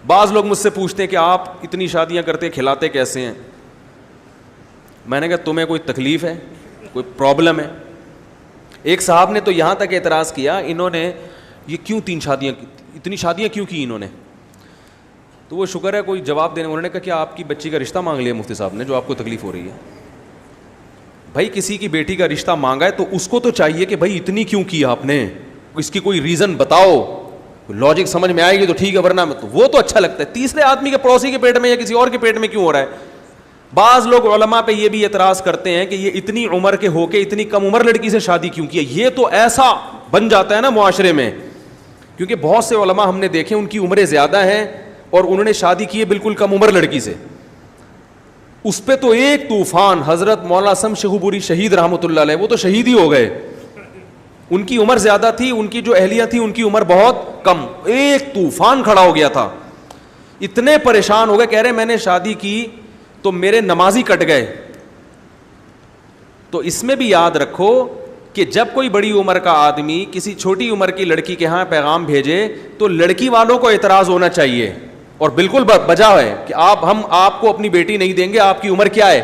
بعض لوگ مجھ سے پوچھتے ہیں کہ آپ اتنی شادیاں کرتے کھلاتے کیسے ہیں؟ میں نے کہا تمہیں کوئی تکلیف ہے, کوئی پرابلم ہے؟ ایک صاحب نے تو یہاں تک اعتراض کیا, انہوں نے یہ کیوں اتنی شادیاں کیوں کی انہوں نے؟ تو وہ شکر ہے کوئی جواب دینے. انہوں نے کہا کہ آپ کی بچی کا رشتہ مانگ لیا مفتی صاحب نے, جو آپ کو تکلیف ہو رہی ہے. بھائی کسی کی بیٹی کا رشتہ مانگا ہے تو اس کو تو چاہیے کہ بھائی اتنی کیوں کی آپ نے, اس کی کوئی ریزن بتاؤ, لاجک سمجھ میں آئے گی تو ٹھیک ہے, ورنہ تو وہ تو اچھا لگتا ہے. تیسرے آدمی کے پڑوسی کے پیٹ میں یا کسی اور کے پیٹ میں کیوں ہو رہا ہے؟ بعض لوگ علماء پہ یہ بھی اعتراض کرتے ہیں کہ یہ اتنی عمر کے ہو کے اتنی کم عمر لڑکی سے شادی کیوں کی ہے. یہ تو ایسا بن جاتا ہے نا معاشرے میں, کیونکہ بہت سے علماء ہم نے دیکھے ان کی عمریں زیادہ ہیں اور انہوں نے شادی کی ہے بالکل کم عمر لڑکی سے. اس پہ تو ایک طوفان, حضرت مولانا سم شیخوپوری شہید رحمۃ اللہ علیہ, وہ تو شہید ہی ہو گئے. ان کی عمر زیادہ تھی, ان کی جو اہلیہ تھی ان کی عمر بہت کم. ایک طوفان کھڑا ہو گیا تھا, اتنے پریشان ہو گئے, کہہ رہے میں نے شادی کی تو میرے نمازی کٹ گئے. تو اس میں بھی یاد رکھو کہ جب کوئی بڑی عمر کا آدمی کسی چھوٹی عمر کی لڑکی کے ہاں پیغام بھیجے تو لڑکی والوں کو اعتراض ہونا چاہیے, اور بالکل بجا ہے کہ ہم آپ کو اپنی بیٹی نہیں دیں گے, آپ کی عمر کیا ہے,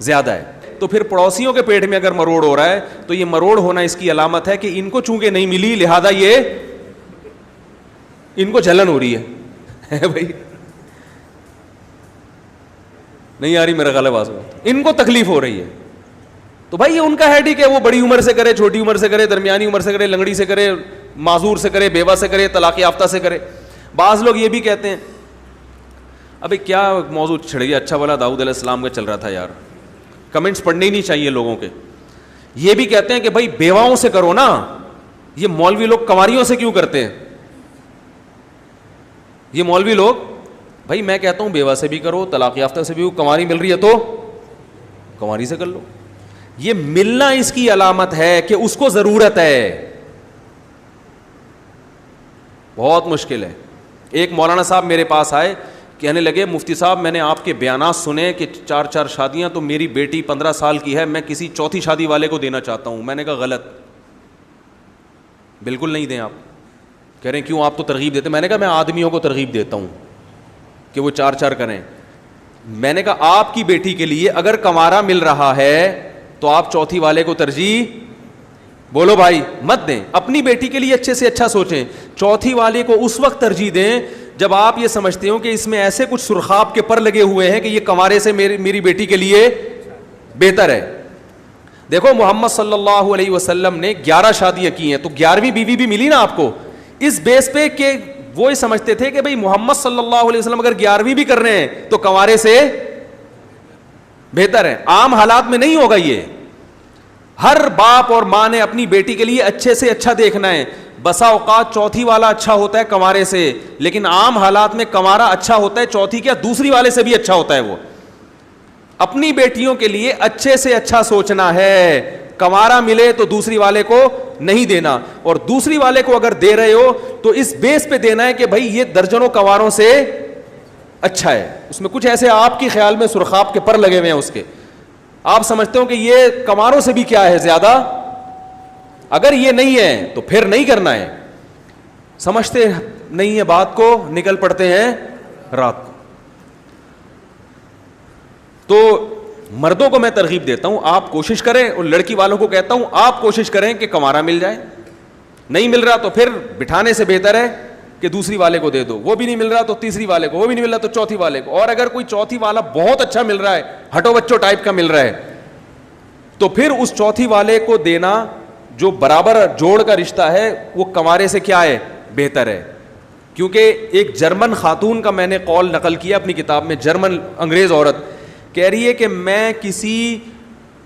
زیادہ ہے. تو پھر پڑوسیوں کے پیٹ میں اگر مروڑ ہو رہا ہے تو یہ مروڑ ہونا اس کی علامت ہے کہ ان کو چونکہ نہیں ملی لہذا یہ ان کو جلن ہو رہی ہے بھائی, نہیں آ رہی میرا غلط آواز, ان کو تکلیف ہو رہی ہے. تو بھائی یہ ان کا ہے ٹھیک ہے, وہ بڑی عمر سے کرے, چھوٹی عمر سے کرے, درمیانی عمر سے کرے, لنگڑی سے کرے, معذور سے کرے, بیوہ سے کرے, طلاق یافتہ سے کرے. بعض لوگ یہ بھی کہتے ہیں, ابھی کیا موضوع چھڑ گیا, اچھا والا داؤد علیہ السلام کا چل رہا تھا یار, کمنٹس پڑھنے ہی نہیں چاہیے لوگوں کے. یہ بھی کہتے ہیں کہ بھائی بیواؤں سے کرو نا, یہ مولوی لوگ کنواریوں سے کیوں کرتے ہیں؟ یہ مولوی لوگ, بھائی میں کہتا ہوں بیوہ سے بھی کرو, طلاق یافتہ سے بھی, کنواری مل رہی ہے تو کنواری سے کر لو. یہ ملنا اس کی علامت ہے کہ اس کو ضرورت ہے. بہت مشکل ہے. ایک مولانا صاحب میرے پاس آئے, کہنے لگے مفتی صاحب میں نے آپ کے بیانات سنے کہ 4 شادیاں, تو میری بیٹی 15 سال کی ہے, میں کسی چوتھی شادی والے کو دینا چاہتا ہوں. میں نے کہا غلط, بالکل نہیں دیں آپ. کہہ رہے ہیں کیوں, آپ تو ترغیب دیتے. میں نے کہا میں آدمیوں کو ترغیب دیتا ہوں کہ وہ 4 کریں. میں نے کہا آپ کی بیٹی کے لیے اگر کنوارا مل رہا ہے تو آپ چوتھی والے کو ترجیح, بولو بھائی, مت دیں. اپنی بیٹی کے لیے اچھے سے اچھا سوچیں. چوتھی والے کو اس وقت ترجیح دیں جب آپ یہ سمجھتے ہو کہ اس میں ایسے کچھ سرخاب کے پر لگے ہوئے ہیں کہ یہ کنوارے سے میری بیٹی کے لیے بہتر ہے. دیکھو محمد صلی اللہ علیہ وسلم نے 11 شادیاں کی ہیں, تو 11ویں بیوی بھی ملی نا آپ کو اس بیس پہ کہ وہ یہ سمجھتے تھے کہ بھئی محمد صلی اللہ علیہ وسلم اگر 11ویں بھی کر رہے ہیں تو کنوارے سے بہتر ہے. عام حالات میں نہیں ہوگا یہ. ہر باپ اور ماں نے اپنی بیٹی کے لیے اچھے سے اچھا دیکھنا ہے. بسا اوقات چوتھی والا اچھا ہوتا ہے کنوارے سے, لیکن عام حالات میں کنوارا اچھا ہوتا ہے, چوتھی کیا دوسری والے سے بھی اچھا ہوتا ہے. وہ اپنی بیٹیوں کے لیے اچھے سے اچھا سوچنا ہے. کنوارا ملے تو دوسری والے کو نہیں دینا, اور دوسری والے کو اگر دے رہے ہو تو اس بیس پہ دینا ہے کہ بھائی یہ درجنوں کنواروں سے اچھا ہے. اس میں کچھ ایسے آپ کی خیال میں سرخاب کے پر لگے ہوئے ہیں, اس کے آپ سمجھتے ہو کہ یہ کنواروں سے بھی کیا ہے زیادہ. اگر یہ نہیں ہے تو پھر نہیں کرنا ہے. سمجھتے نہیں ہے بات کو, نکل پڑتے ہیں رات کو. تو مردوں کو میں ترغیب دیتا ہوں آپ کوشش کریں, اور لڑکی والوں کو کہتا ہوں آپ کوشش کریں کہ کنوارا مل جائے. نہیں مل رہا تو پھر بٹھانے سے بہتر ہے کہ دوسری والے کو دے دو. وہ بھی نہیں مل رہا تو تیسری والے کو, وہ بھی نہیں مل رہا تو چوتھی والے کو. اور اگر کوئی چوتھی والا بہت اچھا مل رہا ہے, ہٹو بچوں ٹائپ کا مل رہا ہے, تو پھر اس چوتھی والے کو دینا جو برابر جوڑ کا رشتہ ہے وہ کنوارے سے کیا ہے, بہتر ہے. کیونکہ ایک جرمن خاتون کا میں نے قول نقل کیا اپنی کتاب میں, جرمن انگریز عورت کہہ رہی ہے کہ میں کسی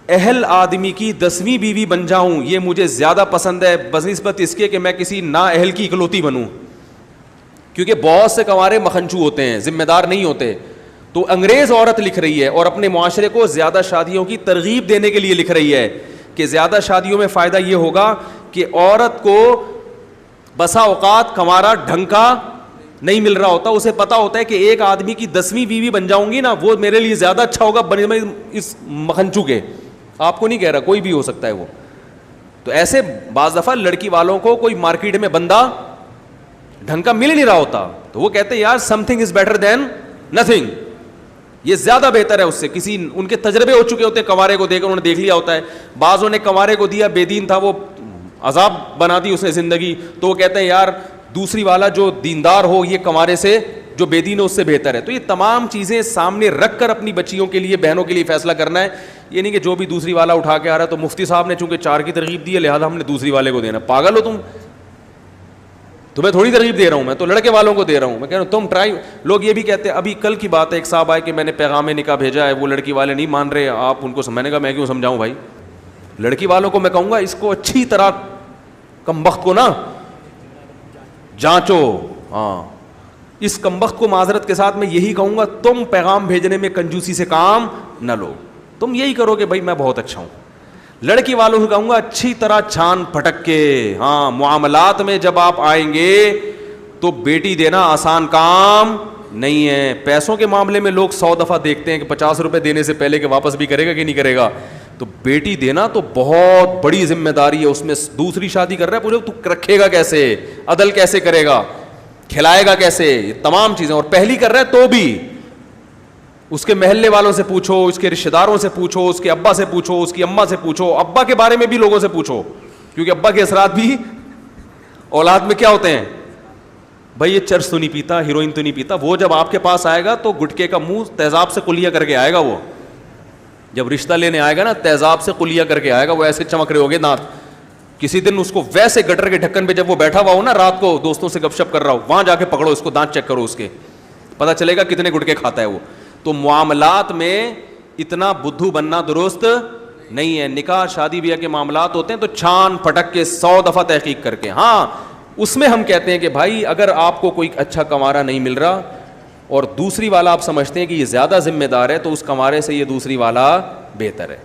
اہل آدمی کی 10ویں بیوی بن جاؤں یہ مجھے زیادہ پسند ہے بنسبت اس کے کہ میں کسی نا اہل کی اکلوتی بنوں. کیونکہ بہت سے کنوارے مکھنچو ہوتے ہیں, ذمہ دار نہیں ہوتے. تو انگریز عورت لکھ رہی ہے اور اپنے معاشرے کو زیادہ شادیوں کی ترغیب دینے کے لیے لکھ رہی ہے کہ زیادہ شادیوں میں فائدہ یہ ہوگا کہ عورت کو بسا اوقات کنوارا ڈھنگ کا نہیں مل رہا ہوتا, اسے پتا ہوتا ہے کہ ایک آدمی کی 10ویں بیوی بن جاؤں گی نا وہ میرے لیے زیادہ اچھا ہوگا بنے اس مکھنچو کے. آپ کو نہیں کہہ رہا, کوئی بھی ہو سکتا ہے وہ. تو ایسے بعض دفعہ لڑکی والوں کو کوئی مارکیٹ میں بندہ ڈھنگ کا مل ہی نہیں رہا ہوتا, تو وہ کہتے ہیں یار some thing is better than nothing, یہ زیادہ بہتر ہے اس سے. کسی ان کے تجربے ہو چکے ہوتے ہیں کنوارے کو دیکھ, انہوں نے دیکھ لیا ہوتا ہے. بعضوں نے کنوارے کو دیا, بے دین تھا, وہ عذاب بنا دی اس نے زندگی, تو وہ کہتے ہیں یار دوسری والا جو دیندار ہو یہ کنوارے سے جو بے دین ہے اس سے بہتر ہے. تو یہ تمام چیزیں سامنے رکھ کر اپنی بچیوں کے لیے, بہنوں کے لیے فیصلہ کرنا ہے. یہ نہیں کہ جو بھی دوسری والا اٹھا کے آ رہا ہے تو مفتی صاحب نے چونکہ 4 کی ترغیب دی ہے لہٰذا ہم نے دوسری والے کو دینا. پاگل ہو تم, تمہیں تھوڑی ترغیب دے رہا ہوں میں, تو لڑکے والوں کو دے رہا ہوں. میں کہہ رہا ہوں تم ٹرائی. لوگ یہ بھی کہتے ہیں, ابھی کل کی بات ہے, ایک صاحب آئے کہ میں نے پیغام نکاح بھیجا ہے, وہ لڑکی والے نہیں مان رہے, آپ ان کو. میں نے کہا میں کیوں سمجھاؤں بھائی, لڑکی والوں کو میں کہوں گا اس کو اچھی طرح کمبخت کو نا جانچو. ہاں, اس کمبخت کو معذرت کے ساتھ میں یہی کہوں گا, تم پیغام بھیجنے میں کنجوسی سے کام نہ لو, تم یہی کرو کہ بھائی میں بہت اچھا ہوں. لڑکی والوں کو کہوں گا اچھی طرح چھان پھٹک کے, ہاں معاملات میں جب آپ آئیں گے تو بیٹی دینا آسان کام نہیں ہے. پیسوں کے معاملے میں لوگ 100 دفعہ دیکھتے ہیں کہ 50 روپے دینے سے پہلے کہ واپس بھی کرے گا کہ نہیں کرے گا. تو بیٹی دینا تو بہت بڑی ذمہ داری ہے, اس میں دوسری شادی کر رہا ہے, پوچھو تو رکھے گا کیسے, عدل کیسے کرے گا, کھلائے گا کیسے, یہ تمام چیزیں. اور پہلی کر رہا ہے تو بھی اس کے محلے والوں سے پوچھو, اس کے رشتہ داروں سے پوچھو, اس کے ابا سے پوچھو, اس کی اماں سے پوچھو, ابا کے بارے میں بھی لوگوں سے پوچھو, کیونکہ ابا کے اثرات بھی اولاد میں کیا ہوتے ہیں. بھائی یہ چرس تو نہیں پیتا, ہیروئن تو نہیں پیتا, وہ جب آپ کے پاس آئے گا تو گٹکے کا منہ تیزاب سے کلیہ کر کے آئے گا. وہ جب رشتہ لینے آئے گا نا تیزاب سے کلیہ کر کے آئے گا, وہ ایسے چمک رہے ہوگے دانت. کسی دن اس کو ویسے گٹر کے ڈھکن پہ جب وہ بیٹھا ہوا ہو نا, رات کو دوستوں سے گپ شپ کر رہا ہو, وہاں جا کے پکڑو اس کو, دانت چیک کرو اس کے, پتہ چلے گا کتنے گٹکے کھاتا ہے وہ. تو معاملات میں اتنا بدھو بننا درست نہیں ہے. نکاح شادی بیاہ کے معاملات ہوتے ہیں تو چھان پھٹک کے 100 دفعہ تحقیق کر کے. ہاں اس میں ہم کہتے ہیں کہ بھائی اگر آپ کو کوئی اچھا کنوارا نہیں مل رہا اور دوسری والا آپ سمجھتے ہیں کہ یہ زیادہ ذمہ دار ہے, تو اس کنوارے سے یہ دوسری والا بہتر ہے.